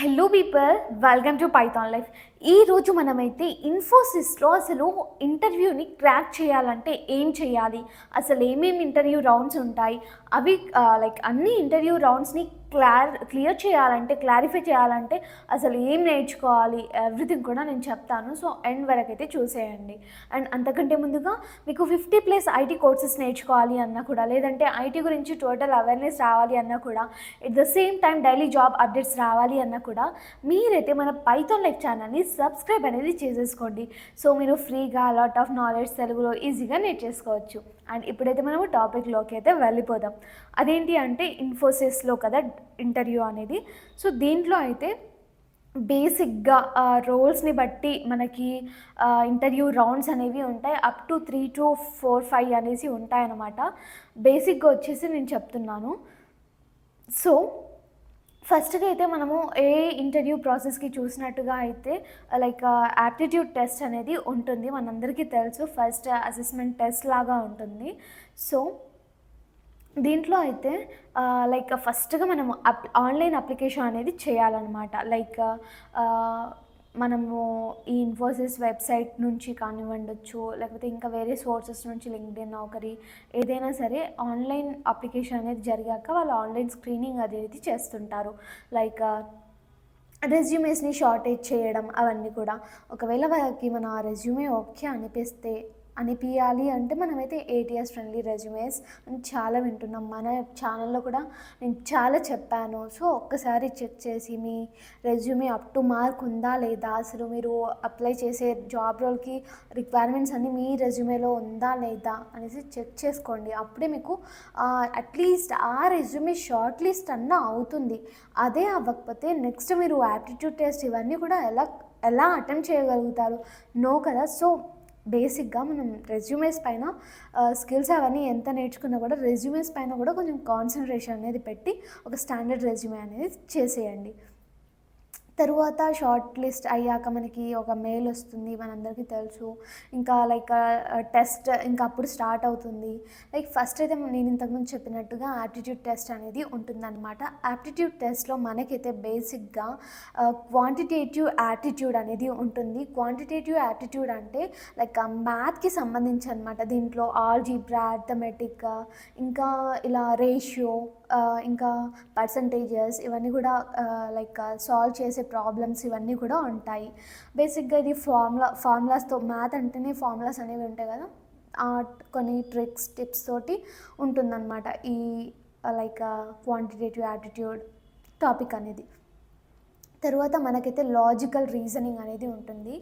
Hello people, welcome to Python life. ఈరోజు మనమైతే ఇన్ఫోసిస్లో అసలు ఇంటర్వ్యూని క్రాక్ చేయాలంటే ఏం చేయాలి, అసలు ఏమేమి ఇంటర్వ్యూ రౌండ్స్ ఉంటాయి, అవి అన్ని ఇంటర్వ్యూ రౌండ్స్ని క్లియర్ చేయాలంటే, క్లారిఫై చేయాలంటే అసలు ఏం నేర్చుకోవాలి, ఎవ్రీథింగ్ కూడా నేను చెప్తాను. సో ఎండ్ వరకు అయితే చూసేయండి. అండ్ అంతకంటే ముందుగా మీకు 50+ ఐటీ కోర్సెస్ నేర్చుకోవాలి అన్నా కూడా, లేదంటే ఐటీ గురించి టోటల్ అవేర్నెస్ రావాలి అన్నా కూడా, at the same time daily job updates రావాలి అన్నా కూడా మీరైతే మన పైథాన్ లైఫ్ ఛానల్ని సబ్స్క్రైబ్ అనేది చేసేసుకోండి. సో మీరు ఫ్రీగా లాట్ ఆఫ్ నాలెడ్జ్ తెలుగులో ఈజీగా నేర్చేసుకోవచ్చు. అండ్ ఇప్పుడైతే మనము టాపిక్లోకి అయితే వెళ్ళిపోదాం. అదేంటి అంటే ఇన్ఫోసిస్లో కదా ఇంటర్వ్యూ అనేది. సో దీంట్లో అయితే బేసిక్గా రోల్స్ని బట్టి మనకి ఇంటర్వ్యూ రౌండ్స్ అనేవి ఉంటాయి. అప్ టు 3 to 4, 5 అనేసి ఉంటాయన్నమాట. బేసిక్గా వచ్చేసి నేను చెప్తున్నాను. సో ఫస్ట్గా అయితే మనము ఏ ఇంటర్వ్యూ ప్రాసెస్కి చూసినట్టుగా అయితే యాప్టిట్యూడ్ టెస్ట్ అనేది ఉంటుంది. మనందరికీ తెలుసు, ఫస్ట్ అసెస్మెంట్ టెస్ట్ లాగా ఉంటుంది. సో దీంట్లో అయితే ఫస్ట్గా మనము ఆన్లైన్ అప్లికేషన్ అనేది చేయాలన్నమాట. మనము ఈ ఇన్ఫోసిస్ వెబ్సైట్ నుంచి కానివ్వండొచ్చు, లేకపోతే ఇంకా వేరే సోర్సెస్ నుంచి లింక్డ్ఇన్, నౌకరీ, ఏదైనా సరే ఆన్లైన్ అప్లికేషన్ అనేది జరిగాక వాళ్ళు ఆన్లైన్ స్క్రీనింగ్ అనేది చేస్తుంటారు. రెజ్యూమేస్ని షార్టేజ్ చేయడం అవన్నీ కూడా. ఒకవేళ వాళ్ళకి మన రెజ్యూమే ఓకే అనిపించాలి అంటే మనమైతే ఏటీఎస్ ఫ్రెండ్లీ రెజ్యూమేస్ అని చాలా వింటున్నాం. మన ఛానల్లో కూడా నేను చాలా చెప్పాను. సో ఒక్కసారి చెక్ చేసి మీ రెజ్యూమే అప్ టు మార్క్ ఉందా లేదా, అసలు మీరు అప్లై చేసే జాబ్ రోల్కి రిక్వైర్మెంట్స్ అన్నీ మీ రెజ్యూమేలో ఉందా లేదా అనేసి చెక్ చేసుకోండి. అప్పుడే మీకు అట్లీస్ట్ ఆ రెజ్యూమే షార్ట్ లిస్ట్ అన్నా అవుతుంది. అదే అవ్వకపోతే నెక్స్ట్ మీరు యాప్టిట్యూడ్ టెస్ట్ ఇవన్నీ కూడా ఎలా అటెంప్ట్ చేయగలుగుతారు? నో కదా. సో బేసిక్గా మనం రెజ్యూమేస్ పైన స్కిల్స్ అవన్నీ ఎంత నేర్చుకున్నా కూడా రెజ్యూమేస్ పైన కూడా కొంచెం కాన్సన్ట్రేషన్ అనేది పెట్టి ఒక స్టాండర్డ్ రెజ్యూమే అనేది చేసేయండి. తరువాత షార్ట్ లిస్ట్ అయ్యాక మనకి ఒక మెయిల్ వస్తుంది, మనందరికీ తెలుసు. ఇంకా టెస్ట్ ఇంకా అప్పుడు స్టార్ట్ అవుతుంది. ఫస్ట్ అయితే నేను ఇంతకుముందు చెప్పినట్టుగా యాప్టిట్యూడ్ టెస్ట్ అనేది ఉంటుందన్నమాట. యాప్టిట్యూడ్ టెస్ట్లో మనకైతే బేసిక్గా క్వాంటిటేటివ్ యాప్టిట్యూడ్ అనేది ఉంటుంది. క్వాంటిటేటివ్ యాప్టిట్యూడ్ అంటే మ్యాథ్కి సంబంధించి అనమాట. దీంట్లో ఆల్జీబ్రా, అర్థమెటిక్, ఇంకా ఇలా రేషియో, ఇంకా పర్సంటేజెస్, ఇవన్నీ కూడా సాల్వ్ చేసే ప్రాబ్లమ్స్ ఇవన్నీ కూడా ఉంటాయి. బేసిక్గా ఇది ఫార్ములాస్తో, మ్యాథ్ అంటేనే ఫార్ములాస్ అనేవి ఉంటాయి కదా, కొన్ని టిప్స్ తోటి ఉంటుందన్నమాట ఈ క్వాంటిటేటివ్ యాప్టిట్యూడ్ టాపిక్ అనేది. తర్వాత మనకైతే లాజికల్ రీజనింగ్ అనేది ఉంటుంది.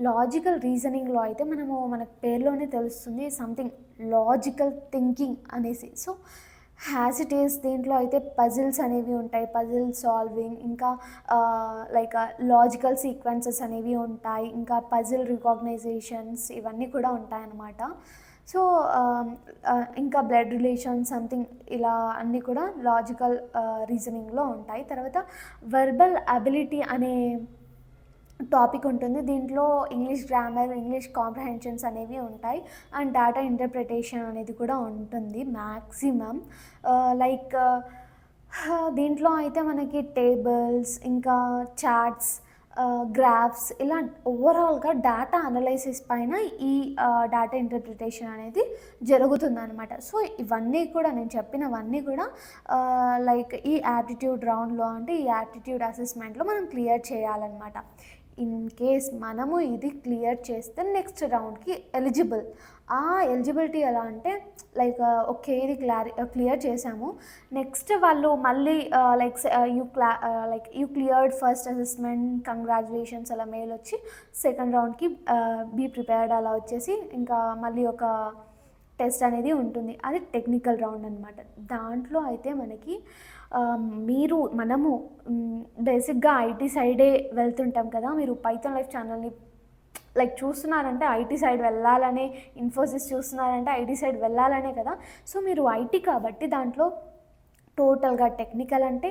లాజికల్ రీజనింగ్లో అయితే మనకు పేరులోనే తెలుస్తుంది, సంథింగ్ లాజికల్ థింకింగ్ అనేసి. సో హ్యాస్ ఇట్ ఈస్ దీంట్లో అయితే పజిల్స్ అనేవి ఉంటాయి, పజిల్ సాల్వింగ్, ఇంకా లాజికల్ సీక్వెన్సెస్ అనేవి ఉంటాయి, ఇంకా పజిల్ రికాగ్నైజేషన్స్ ఇవన్నీ కూడా ఉంటాయన్నమాట. సో ఇంకా బ్లడ్ రిలేషన్ సంథింగ్ ఇలా అన్నీ కూడా లాజికల్ రీజనింగ్లో ఉంటాయి. తర్వాత వర్బల్ అబిలిటీ అనే టాపిక్ ఉంటుంది. దీంట్లో ఇంగ్లీష్ గ్రామర్, ఇంగ్లీష్ కాంప్రహెన్షన్స్ అనేవి ఉంటాయి. అండ్ డేటా ఇంటర్ప్రిటేషన్ అనేది కూడా ఉంటుంది మ్యాక్సిమం. దీంట్లో అయితే మనకి టేబుల్స్, ఇంకా చార్ట్స్, గ్రాఫ్స్, ఇలా ఓవరాల్గా డేటా అనలైసిస్ పైన ఈ డేటా ఇంటర్ప్రిటేషన్ అనేది జరుగుతుందన్నమాట. సో ఇవన్నీ కూడా నేను చెప్పినవన్నీ కూడా ఈ యాప్టిట్యూడ్ రౌండ్లో, అంటే ఈ యాప్టిట్యూడ్ అసెస్మెంట్లో మనం క్లియర్ చేయాలన్నమాట. ఇన్ కేస్ మనము ఇది క్లియర్ చేస్తే నెక్స్ట్ రౌండ్కి ఎలిజిబుల్. ఆ ఎలిజిబిలిటీ ఎలా అంటే ఓకే ఇది క్లియర్ చేసాము, నెక్స్ట్ వాళ్ళు మళ్ళీ you cleared first assessment, congratulations అలా మెయిల్ వచ్చి సెకండ్ రౌండ్కి బీ ప్రిపేర్డ్ అలా వచ్చేసి ఇంకా మళ్ళీ ఒక టెస్ట్ అనేది ఉంటుంది. అది టెక్నికల్ రౌండ్ అనమాట. దాంట్లో అయితే మనము బేసిక్గా ఐటీ సైడే వెళ్తుంటాం కదా. మీరు పైథాన్ లైఫ్ ఛానల్ని చూస్తున్నారంటే ఐటీ సైడ్ వెళ్ళాలనే, ఇన్ఫోసిస్ చూస్తున్నారంటే ఐటీ సైడ్ వెళ్ళాలనే కదా. సో మీరు ఐటీ కాబట్టి దాంట్లో టోటల్గా టెక్నికల్ అంటే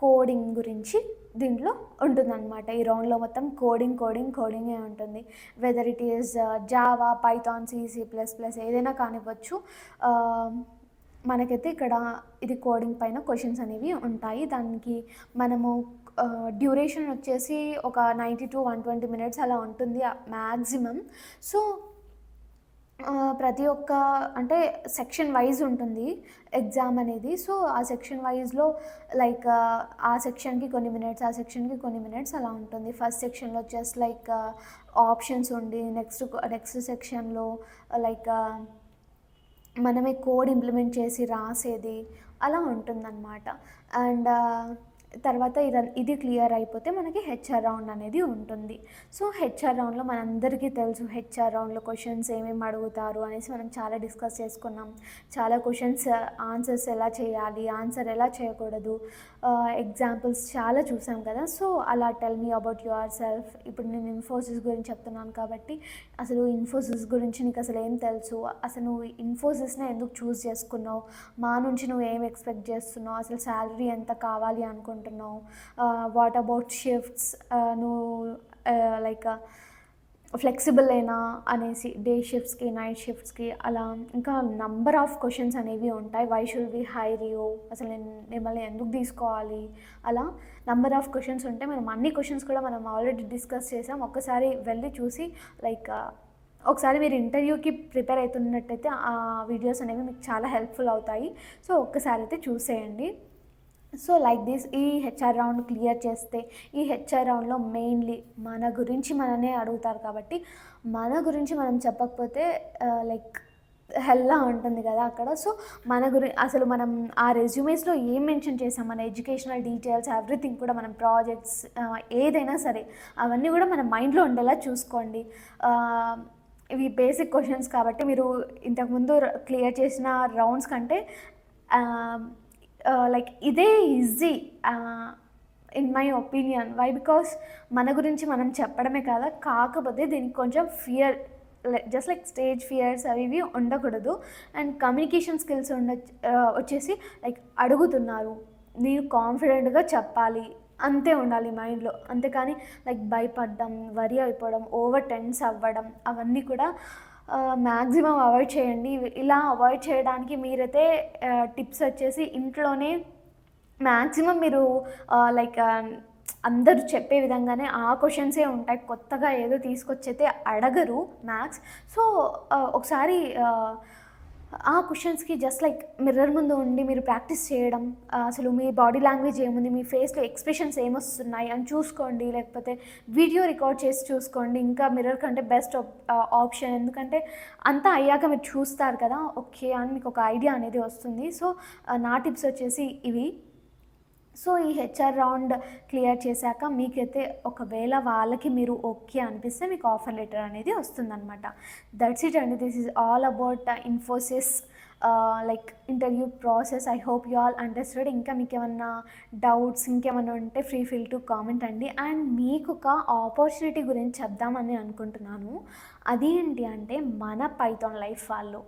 కోడింగ్ గురించి దీంట్లో ఉంటుందన్నమాట. ఈ రౌండ్లో మొత్తం కోడింగే ఉంటుంది. Whether it is Java, Python, C++, ఏదైనా కానివ్వచ్చు. మనకైతే ఇక్కడ ఇది కోడింగ్ పైన క్వశ్చన్స్ అనేవి ఉంటాయి. దానికి మనము డ్యూరేషన్ వచ్చేసి ఒక 90 to 120 మినిట్స్ అలా ఉంటుంది మ్యాక్సిమం. సో ప్రతి ఒక్క అంటే సెక్షన్ వైజ్ ఉంటుంది ఎగ్జామ్ అనేది. సో ఆ సెక్షన్ వైజ్లో లైక్ ఆ సెక్షన్కి కొన్ని మినిట్స్, ఆ సెక్షన్కి కొన్ని మినిట్స్ అలా ఉంటుంది. ఫస్ట్ సెక్షన్లో జస్ట్ లైక్ ఆప్షన్స్ ఉండి నెక్స్ట్ సెక్షన్లో లైక్ మనమే కోడ్ ఇంప్లిమెంట్ చేసి రాసేది అలా ఉంటుందన్నమాట. అండ్ తర్వాత ఇది క్లియర్ అయిపోతే మనకి హెచ్ఆర్ రౌండ్ అనేది ఉంటుంది. సో హెచ్ఆర్ రౌండ్లో మనందరికీ తెలుసు హెచ్ఆర్ రౌండ్లో క్వశ్చన్స్ ఏమేమి అడుగుతారు అనేసి మనం చాలా డిస్కస్ చేసుకున్నాం. చాలా క్వశ్చన్స్ ఆన్సర్స్ ఎలా చేయాలి, ఆన్సర్ ఎలా చేయకూడదు, ఎగ్జాంపుల్స్ చాలా చూసాం కదా. సో అలా tell me about your self. ఇప్పుడు నేను ఇన్ఫోసిస్ గురించి చెప్తున్నాను కాబట్టి అసలు ఇన్ఫోసిస్ గురించి నీకు అసలు ఏం తెలుసు, అసలు నువ్వు ఇన్ఫోసిస్నే ఎందుకు చూస్ చేసుకున్నావు, మా నుంచి నువ్వు ఏం ఎక్స్పెక్ట్ చేస్తున్నావు, అసలు శాలరీ ఎంత కావాలి అనుకుంటున్నావు, వాట్ అబౌట్ షిఫ్ట్స్, నువ్వు లైక్ ఫ్లెక్సిబుల్ అయినా అనేసి డే షిఫ్ట్స్కి నైట్ షిఫ్ట్స్కి అలా ఇంకా నంబర్ ఆఫ్ క్వశ్చన్స్ అనేవి ఉంటాయి. Why should we hire you, అసలు నేను మిమ్మల్ని ఎందుకు తీసుకోవాలి, అలా నంబర్ ఆఫ్ క్వశ్చన్స్ ఉంటాయి. మనం అన్ని క్వశ్చన్స్ కూడా మనం ఆల్రెడీ డిస్కస్ చేసాం. ఒక్కసారి వెళ్ళి చూసి లైక్ ఒకసారి మీరు ఇంటర్వ్యూకి ప్రిపేర్ అవుతున్నట్టయితే ఆ వీడియోస్ అనేవి మీకు చాలా హెల్ప్ఫుల్ అవుతాయి. సో ఒక్కసారి అయితే చూసేయండి. సో లైక్ దిస్ ఈ హెచ్ఆర్ రౌండ్ క్లియర్ చేస్తే ఈ హెచ్ఆర్ రౌండ్లో మెయిన్లీ మన గురించి మననే అడుగుతారు కాబట్టి మన గురించి మనం చెప్పకపోతే లైక్ హెల్లా ఉంటుంది కదా అక్కడ. సో అసలు మనం ఆ రెజ్యూమేస్లో ఏం మెన్షన్ చేసాం, మన ఎడ్యుకేషనల్ డీటెయిల్స్ ఎవ్రీథింగ్ కూడా, మనం ప్రాజెక్ట్స్ ఏదైనా సరే అవన్నీ కూడా మన మైండ్లో ఉండేలా చూసుకోండి. ఇవి బేసిక్ క్వశ్చన్స్ కాబట్టి మీరు ఇంతకుముందు క్లియర్ చేసిన రౌండ్స్ కంటే లైక్ ఇదే easy in my opinion. Why because మన గురించి మనం చెప్పడమే కదా, కాకపోతే దీనికి కొంచెం fear, just like stage fears అవి ఇవి ఉండకూడదు. అండ్ కమ్యూనికేషన్ స్కిల్స్ వచ్చేసి లైక్ అడుగుతున్నారు, నేను కాన్ఫిడెంట్గా చెప్పాలి అంతే ఉండాలి మైండ్లో. అంతేకాని లైక్ భయపడడం, వరి అయిపోవడం, ఓవర్ టెన్స్ అవ్వడం అవన్నీ కూడా మ్యాక్సిమం అవాయిడ్ చేయండి. ఇలా అవాయిడ్ చేయడానికి మీరైతే టిప్స్ వచ్చేసి ఇంట్లోనే మ్యాక్సిమం మీరు లైక్ అందరూ చెప్పే విధంగానే ఆ క్వశ్చన్సే ఉంటాయి, కొత్తగా ఏదో తీసుకొచ్చైతే అడగరు మ్యాథ్స్. సో ఒకసారి ఆ క్వశ్చన్స్కి జస్ట్ లైక్ మిర్రర్ ముందు ఉండి మీరు ప్రాక్టీస్ చేయడం, అసలు మీ బాడీ లాంగ్వేజ్ ఏముంది, మీ ఫేస్లో ఎక్స్ప్రెషన్స్ ఏమొస్తున్నాయి అని చూసుకోండి. లేకపోతే వీడియో రికార్డ్ చేసి చూసుకోండి. ఇంకా మిర్రర్ కంటే బెస్ట్ ఆప్షన్. ఎందుకంటే అంతా అయ్యాక మీరు చూస్తారు కదా, ఓకే అని మీకు ఒక ఐడియా అనేది వస్తుంది. సో నా టిప్స్ వచ్చేసి ఇవి. సో ఈ హెచ్ఆర్ రౌండ్ క్లియర్ చేశాక మీకైతే ఒకవేళ వాళ్ళకి మీరు ఓకే అనిపిస్తే మీకు ఆఫర్ లెటర్ అనేది వస్తుందన్నమాట. దట్స్ ఇట్ అండి. This is all about Infosys like interview process. I hope you all understood. ఇంకా మీకు ఏమన్నా డౌట్స్ ఇంకేమైనా ఉంటే ఫ్రీ ఫీల్ టు కామెంట్ అండి. అండ్ మీకు ఒక ఆపర్చునిటీ గురించి చెప్దామని అనుకుంటున్నాను. అదేంటి అంటే మన పైథాన్ లైఫ్ వాళ్ళు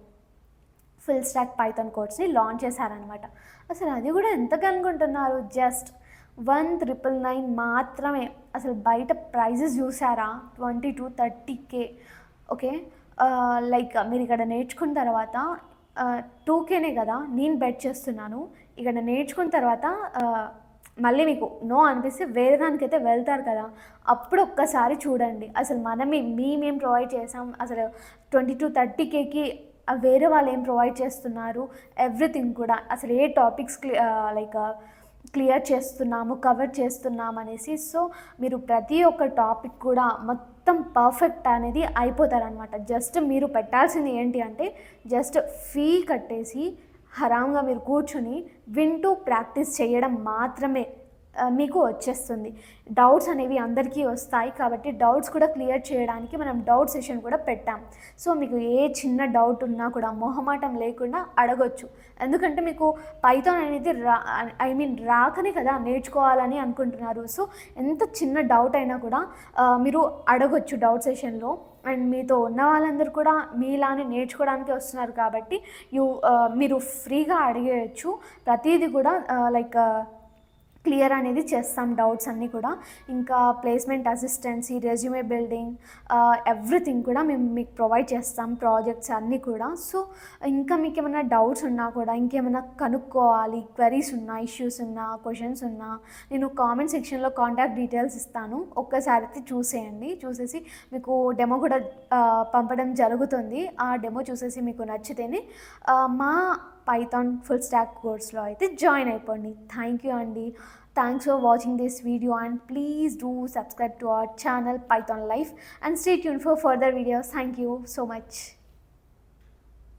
ఫుల్ స్టాక్ పైథాన్ కోర్స్ని లాంచ్ చేశారనమాట. అసలు అది కూడా ఎంతగా అనుకుంటున్నారు, జస్ట్ 1999 మాత్రమే. అసలు బయట ప్రైజెస్ చూసారా, 20 to 30K. ఓకే, లైక్ మీరు ఇక్కడ నేర్చుకున్న తర్వాత 2Kనే కదా నేను బెట్ చేస్తున్నాను. ఇక్కడ నేర్చుకున్న తర్వాత మళ్ళీ మీకు నో అనిపిస్తే వేరే దానికైతే వెళ్తారు కదా, అప్పుడు ఒక్కసారి చూడండి అసలు మేమేం ప్రొవైడ్ చేసాం, అసలు 20 to 30Kకి వేరే వాళ్ళు ఏం ప్రొవైడ్ చేస్తున్నారు, ఎవ్రీథింగ్ కూడా, అసలు ఏ టాపిక్స్ లైక్ క్లియర్ చేస్తున్నాము, కవర్ చేస్తున్నాము అనేసి. సో మీరు ప్రతి ఒక్క టాపిక్ కూడా మొత్తం పర్ఫెక్ట్ అనేది అయిపోతారనమాట. జస్ట్ మీరు పెట్టాల్సింది ఏంటి అంటే జస్ట్ ఫీ కట్టేసి హరాంగా మీరు కూర్చొని వింటూ ప్రాక్టీస్ చేయడం మాత్రమే మీకు వచ్చేస్తుంది. డౌట్స్ అనేవి అందరికీ వస్తాయి కాబట్టి డౌట్స్ కూడా క్లియర్ చేయడానికి మనం డౌట్ సెషన్ కూడా పెట్టాం. సో మీకు ఏ చిన్న డౌట్ ఉన్నా కూడా మొహమాటం లేకుండా అడగొచ్చు. ఎందుకంటే మీకు పైథాన్ అనేది రాకనే కదా నేర్చుకోవాలని అనుకుంటున్నారు. సో ఎంత చిన్న డౌట్ అయినా కూడా మీరు అడగొచ్చు డౌట్ సెషన్లో. అండ్ మీతో ఉన్న వాళ్ళందరూ కూడా మీలానే నేర్చుకోవడానికి వస్తున్నారు కాబట్టి మీరు ఫ్రీగా అడిగేయచ్చు. ప్రతిదీ కూడా లైక్ క్లియర్ అనేది చేస్తాం డౌట్స్ అన్నీ కూడా. ఇంకా placement assistance, resume building, everything కూడా మేము మీకు ప్రొవైడ్ చేస్తాం, ప్రాజెక్ట్స్ అన్నీ కూడా. సో ఇంకా మీకు ఏమైనా డౌట్స్ ఉన్నా కూడా, ఇంకేమైనా కనుక్కోవాలి, క్వెరీస్ ఉన్నా, ఇష్యూస్ ఉన్నా, క్వశ్చన్స్ ఉన్నా, నేను కామెంట్ సెక్షన్లో కాంటాక్ట్ డీటెయిల్స్ ఇస్తాను. ఒక్కసారి అయితే చూసేయండి. చూసేసి మీకు డెమో కూడా పంపడం జరుగుతుంది. ఆ డెమో చూసేసి మీకు నచ్చితేనే మా పైథాన్ ఫుల్ స్టాక్ కోర్స్లో అయితే జాయిన్ అయిపోండి. థ్యాంక్ యూ అండి. Thanks for watching this video, and please do subscribe to our channel Python Life and stay tuned for further videos. Thank you so much.